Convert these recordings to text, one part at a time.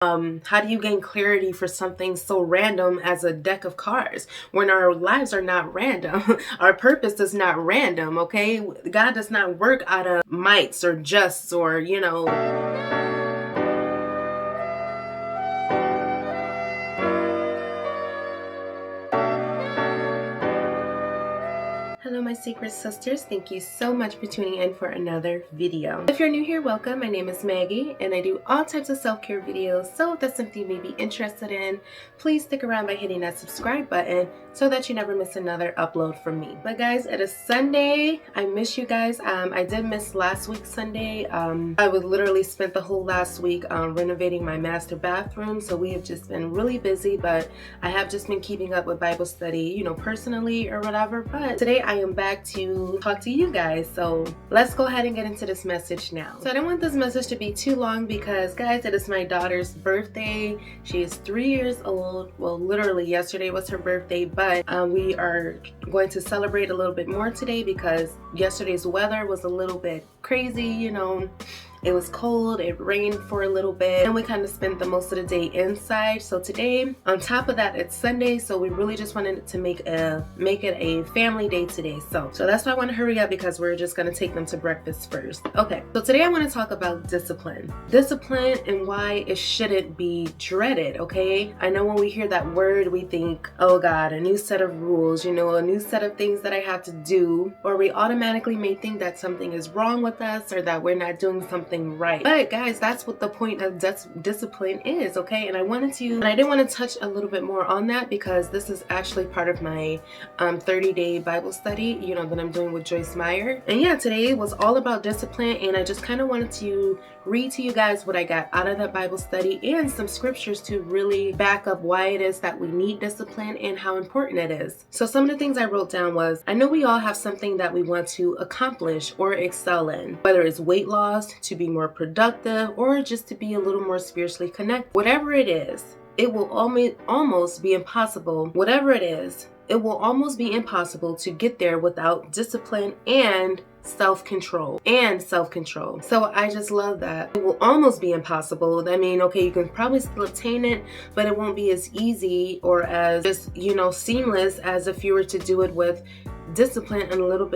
How do you gain clarity for something so random as a deck of cards when our lives are not random? Our purpose is not random, okay? God does not work out of mights or justs or, Hello my secret sisters, thank you so much for tuning in for another video. If you're new here, welcome. My name is Maggie and I do all types of self-care videos, so if that's something you may be interested in, please stick around by hitting that subscribe button so that you never miss another upload from me. But guys, it is Sunday. I miss you guys. I did miss last week's Sunday. I was literally spent the whole last week renovating my master bathroom, so we have just been really busy, but I have just been keeping up with Bible study, personally or whatever. But today I am back to talk to you guys, so let's go ahead and get into this message now. So I don't want this message to be too long because guys, it is my daughter's birthday. She is 3 years old. Well, literally yesterday was her birthday, but we are going to celebrate a little bit more today because yesterday's weather was a little bit crazy. It was cold, it rained for a little bit, and we kind of spent the most of the day inside. So today, on top of that, it's Sunday, so we really just wanted to make it a family day today. So that's why I want to hurry up because we're just gonna take them to breakfast first. Okay, so today I want to talk about discipline. Discipline and why it shouldn't be dreaded, okay? I know when we hear that word, we think, oh God, a new set of rules, a new set of things that I have to do, or we automatically may think that something is wrong with us or that we're not doing something right. But guys, that's what the point of discipline is, okay? And I did want to touch a little bit more on that because this is actually part of my 30-day Bible study, that I'm doing with Joyce Meyer. And yeah, today was all about discipline, and I just kind of wanted to read to you guys what I got out of that Bible study and some scriptures to really back up why it is that we need discipline and how important it is. So some of the things I wrote down was, I know we all have something that we want to accomplish or excel in, whether it's weight loss, to be more productive, or just to be a little more spiritually connected. Whatever it is, it will almost be impossible. Whatever it is, it will almost be impossible to get there without discipline and self-control. So I just love that. It will almost be impossible. I mean, okay, you can probably still obtain it, but it won't be as easy or as just, seamless as if you were to do it with discipline and a little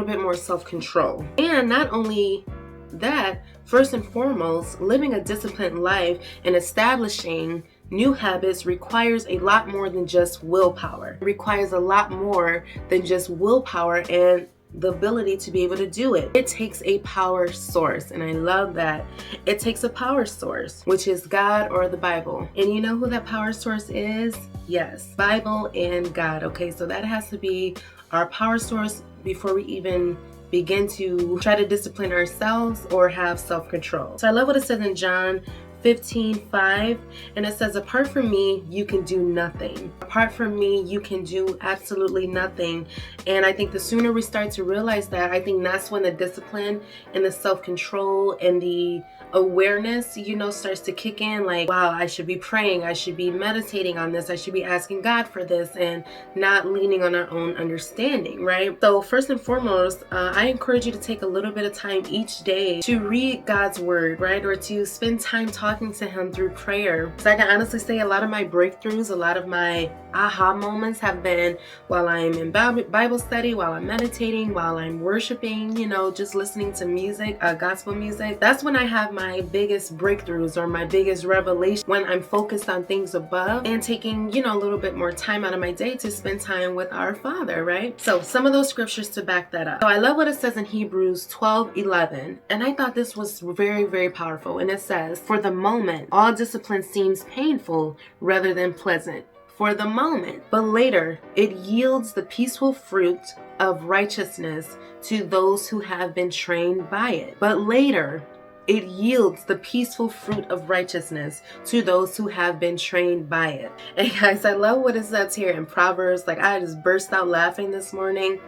bit more self-control. And not only that, first and foremost, living a disciplined life and establishing new habits requires a lot more than just willpower. It requires a lot more than just willpower and the ability to be able to do it. It takes a power source, and I love that. It takes a power source, which is God or the Bible. And you know who that power source is? Yes, Bible and God. Okay, so that has to be our power source before we even begin to try to discipline ourselves or have self-control. So I love what it says in John 15:5, and it says, apart from me, you can do nothing. Apart from me, you can do absolutely nothing. And I think the sooner we start to realize that, I think that's when the discipline and the self-control and the awareness, starts to kick in. Like, wow, I should be praying, I should be meditating on this, I should be asking God for this, and not leaning on our own understanding, right? So first and foremost, I encourage you to take a little bit of time each day to read God's word, right? Or to spend time talking to him through prayer. So I can honestly say a lot of my breakthroughs, a lot of my aha moments have been while I'm in Bible study, while I'm meditating, while I'm worshiping, just listening to music, gospel music. That's when I have my biggest breakthroughs or my biggest revelation, when I'm focused on things above and taking, a little bit more time out of my day to spend time with our Father, right? So some of those scriptures to back that up. So I love what it says in Hebrews 12:11, and I thought this was very, very powerful. And it says, for the moment, all discipline seems painful rather than pleasant. For the moment, but later it yields the peaceful fruit of righteousness to those who have been trained by it. But later it yields the peaceful fruit of righteousness to those who have been trained by it. And guys, I love what it says here in Proverbs. Like, I just burst out laughing this morning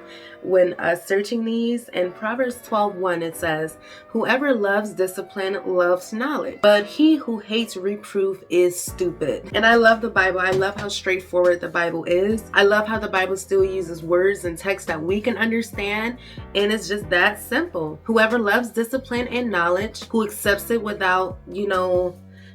when searching these. In Proverbs 12:1, it says, whoever loves discipline loves knowledge, but he who hates reproof is stupid. And I love the Bible. I love how straightforward the Bible is. I love how the Bible still uses words and text that we can understand, and it's just that simple. Whoever loves discipline and knowledge, who accepts it without,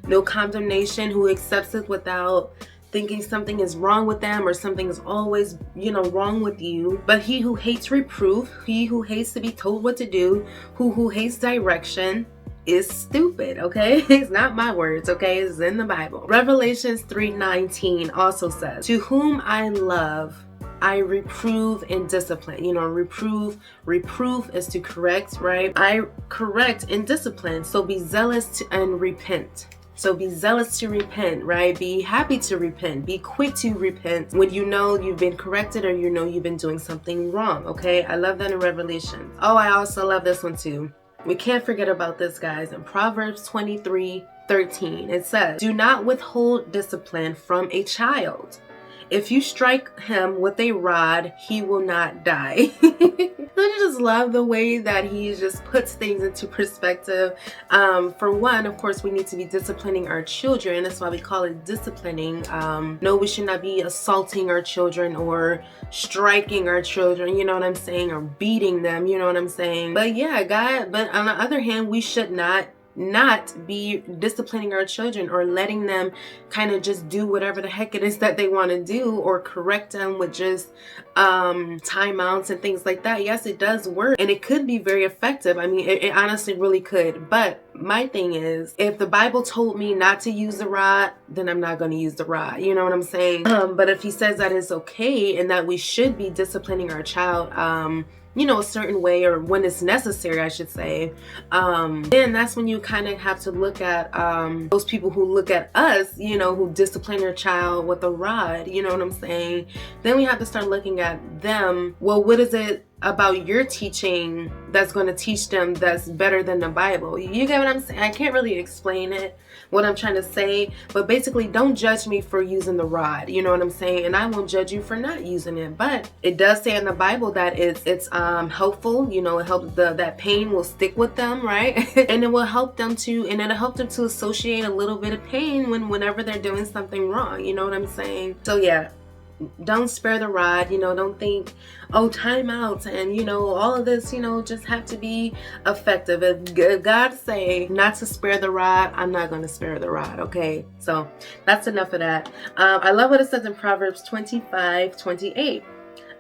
no condemnation, who accepts it without thinking something is wrong with them or something is always, wrong with you. But he who hates reproof, he who hates to be told what to do, who hates direction, is stupid, okay? It's not my words, okay? It's in the Bible. Revelations 3:19 also says, to whom I love, I reprove and discipline. Reproof is to correct, right? I correct and discipline. So be zealous and repent. So be zealous to repent, right? Be happy to repent. Be quick to repent when you know you've been corrected or you know you've been doing something wrong, okay? I love that in Revelation. Oh, I also love this one too. We can't forget about this, guys. In Proverbs 23:13, it says, do not withhold discipline from a child. If you strike him with a rod, he will not die. I just love the way that he just puts things into perspective. For one, of course, we need to be disciplining our children. That's why we call it disciplining. No, we should not be assaulting our children or striking our children, you know what I'm saying, or beating them, you know what I'm saying. But yeah, but on the other hand, we should not be disciplining our children or letting them kind of just do whatever the heck it is that they want to do, or correct them with just timeouts and things like that. Yes, it does work and it could be very effective. I mean, it honestly really could. But my thing is, if the Bible told me not to use the rod, then I'm not going to use the rod. You know what I'm saying? But if he says that it's okay and that we should be disciplining our child, a certain way, or when it's necessary, I should say, then that's when you kind of have to look at those people who look at us, who discipline their child with a rod, you know what I'm saying? Then we have to start looking at them. Well, what is it about your teaching that's going to teach them that's better than the Bible? You get what I'm saying? I can't really explain it, what I'm trying to say, but basically, don't judge me for using the rod, you know what I'm saying? And I won't judge you for not using it. But it does say in the Bible that it's helpful, it helps, that pain will stick with them, right? And it will help them to associate a little bit of pain whenever they're doing something wrong, you know what I'm saying? So yeah, don't spare the rod, don't think, oh, timeouts and, all of this, just have to be effective. If God say not to spare the rod, I'm not going to spare the rod, okay? So that's enough of that. I love what it says in Proverbs 25:28.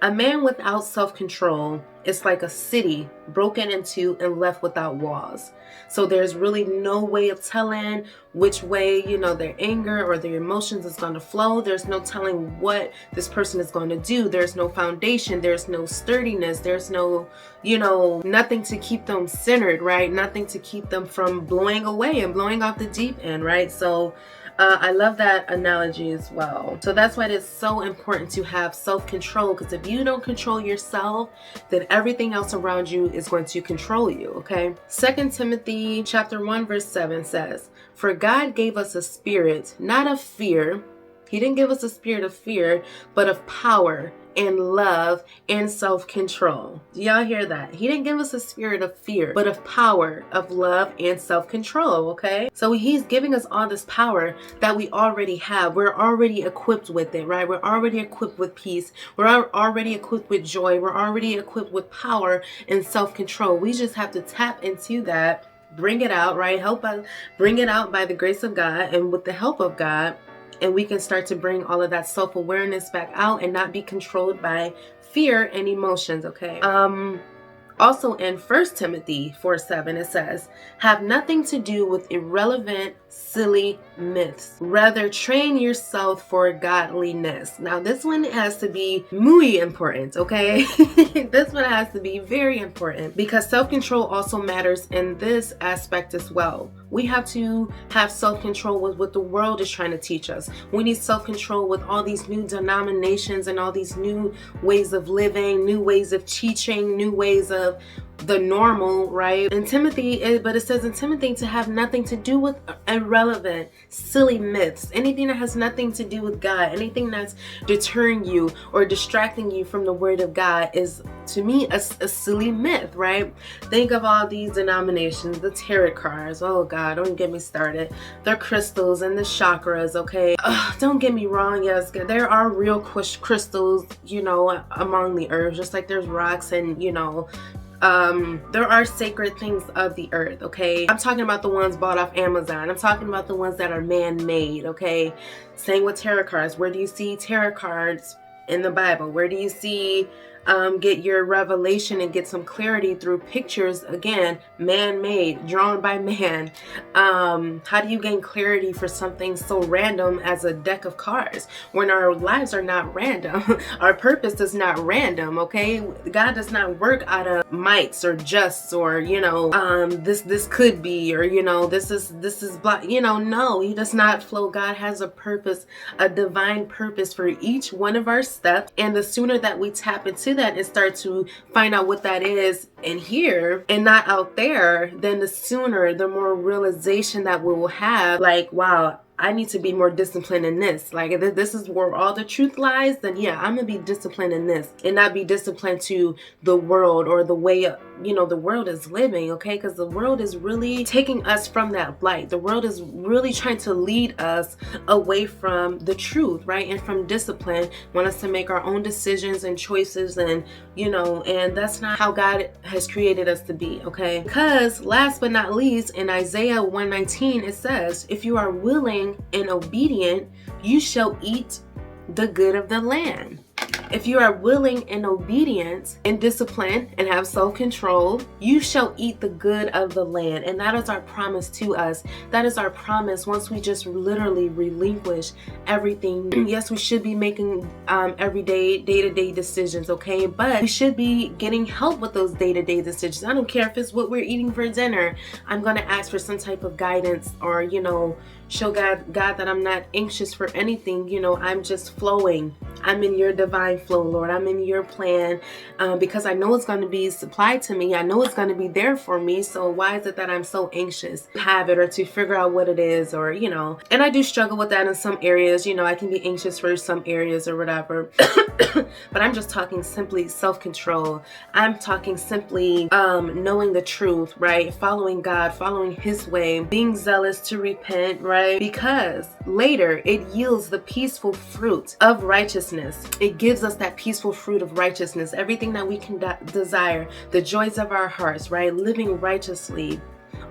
A man without self-control is like a city broken into and left without walls. So there's really no way of telling which way, their anger or their emotions is going to flow. There's no telling what this person is going to do. There's no foundation. There's no sturdiness. There's no, nothing to keep them centered, right? Nothing to keep them from blowing away and blowing off the deep end, right? So I love that analogy as well. So that's why it is so important to have self-control, because if you don't control yourself, then everything else around you is going to control you, okay? 2 Timothy chapter 1 verse 7 says, for God gave us a spirit, not of fear. He didn't give us a spirit of fear, but of power and love and self-control. Do y'all hear that? He didn't give us a spirit of fear, but of power, of love, and self-control, okay? So he's giving us all this power that we already have. We're already equipped with it, right? We're already equipped with peace. We're already equipped with joy. We're already equipped with power and self-control. We just have to tap into that, bring it out, right? Help us bring it out by the grace of God and with the help of God. And we can start to bring all of that self-awareness back out and not be controlled by fear and emotions, okay? Also in 1 Timothy 4:7, it says, have nothing to do with irrelevant, silly myths. Rather, train yourself for godliness. Now, this one has to be muy important, okay? This one has to be very important, because self-control also matters in this aspect as well. We have to have self-control with what the world is trying to teach us. We need self-control with all these new denominations and all these new ways of living, new ways of teaching, new ways of the normal, right? In Timothy, but it says in Timothy to have nothing to do with irrelevant, silly myths, anything that has nothing to do with God, anything that's deterring you or distracting you from the word of God is, to me, a silly myth, right? Think of all these denominations, the tarot cards, oh God, don't get me started, the crystals and the chakras, okay? Don't get me wrong, yes, there are real crystals, among the earth, just like there's rocks and, there are sacred things of the earth, okay? I'm talking about the ones bought off Amazon. I'm talking about the ones that are man-made, okay? Same with tarot cards. Where do you see tarot cards in the Bible? Where do you see get your revelation and get some clarity through pictures, again, man-made, drawn by man? How do you gain clarity for something so random as a deck of cards when our lives are not random? Our purpose is not random, okay? God does not work out of mights or justs, or, you know, this could be, or, you know, this is you know, no, he does not flow. God has a purpose, a divine purpose for each one of our steps, and the sooner that we tap into that and start to find out what that is in here and not out there, then the sooner, the more realization that we will have, like, wow, I need to be more disciplined in this. Like, if this is where all the truth lies, then yeah, I'm gonna be disciplined in this and not be disciplined to the world or the way, you know, the world is living, okay? Because the world is really taking us from that light. The world is really trying to lead us away from the truth, right? And from discipline, want us to make our own decisions and choices, and, you know, and that's not how God has created us to be, okay? Because last but not least, in Isaiah 1:19, it says, if you are willing and obedient, you shall eat the good of the land. If you are willing and obedient and disciplined and have self-control, you shall eat the good of the land. And that is our promise to us. That is our promise once we just literally relinquish everything. Yes, we should be making everyday, day-to-day decisions, okay? But we should be getting help with those day-to-day decisions. I don't care if it's what we're eating for dinner. I'm going to ask for some type of guidance, or, you know, show God that I'm not anxious for anything. You know, I'm just flowing. I'm in your divine flow, Lord. I'm in your plan, because I know it's going to be supplied to me. I know it's going to be there for me. So why is it that I'm so anxious to have it or to figure out what it is, or, you know, and I do struggle with that in some areas. You know, I can be anxious for some areas or whatever. But I'm just talking simply self-control. I'm talking simply knowing the truth, right? Following God, following his way, being zealous to repent, right? Because later it yields the peaceful fruit of righteousness. It gives us that peaceful fruit of righteousness, everything that we can desire, the joys of our hearts, right? Living righteously.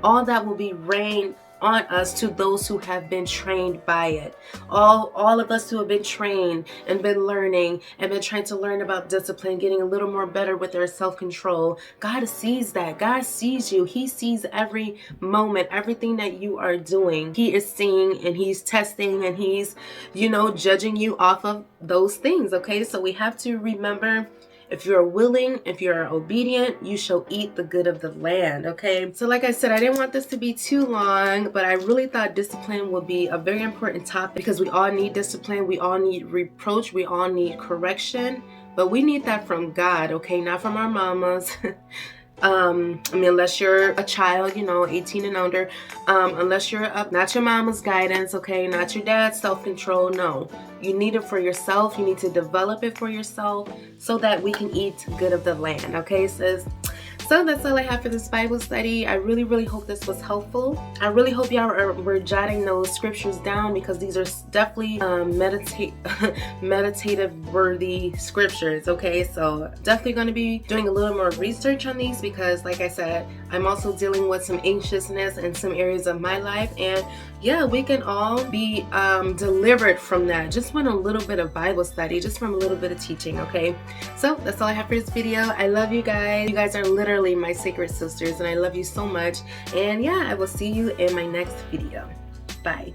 All that will be rained on us to those who have been trained by it. All of us who have been trained and been learning and been trying to learn about discipline, getting a little more better with their self-control. God sees that. God sees you. He sees every moment, everything that you are doing. He is seeing, and he's testing, and he's, you know, judging you off of those things, okay? So we have to remember, if you are willing, if you are obedient, you shall eat the good of the land, okay? So like I said, I didn't want this to be too long, but I really thought discipline would be a very important topic, because we all need discipline. We all need reproach. We all need correction, but we need that from God, okay? Not from our mamas. I mean, unless you're a child, you know, 18 and under, unless you're not your mama's guidance, okay, not your dad's self-control. No, you need it for yourself. You need to develop it for yourself so that we can eat good of the land, okay, sis? So that's all I have for this Bible study. I really, really hope this was helpful. I really hope y'all were jotting those scriptures down, because these are definitely meditative worthy scriptures, okay? So definitely going to be doing a little more research on these, because like I said, I'm also dealing with some anxiousness in some areas of my life, and yeah, we can all be delivered from that just from a little bit of Bible study, just from a little bit of teaching, okay? So that's all I have for this video. I love you guys. You guys are literally my sacred sisters, and I love you so much. And yeah, I will see you in my next video. Bye.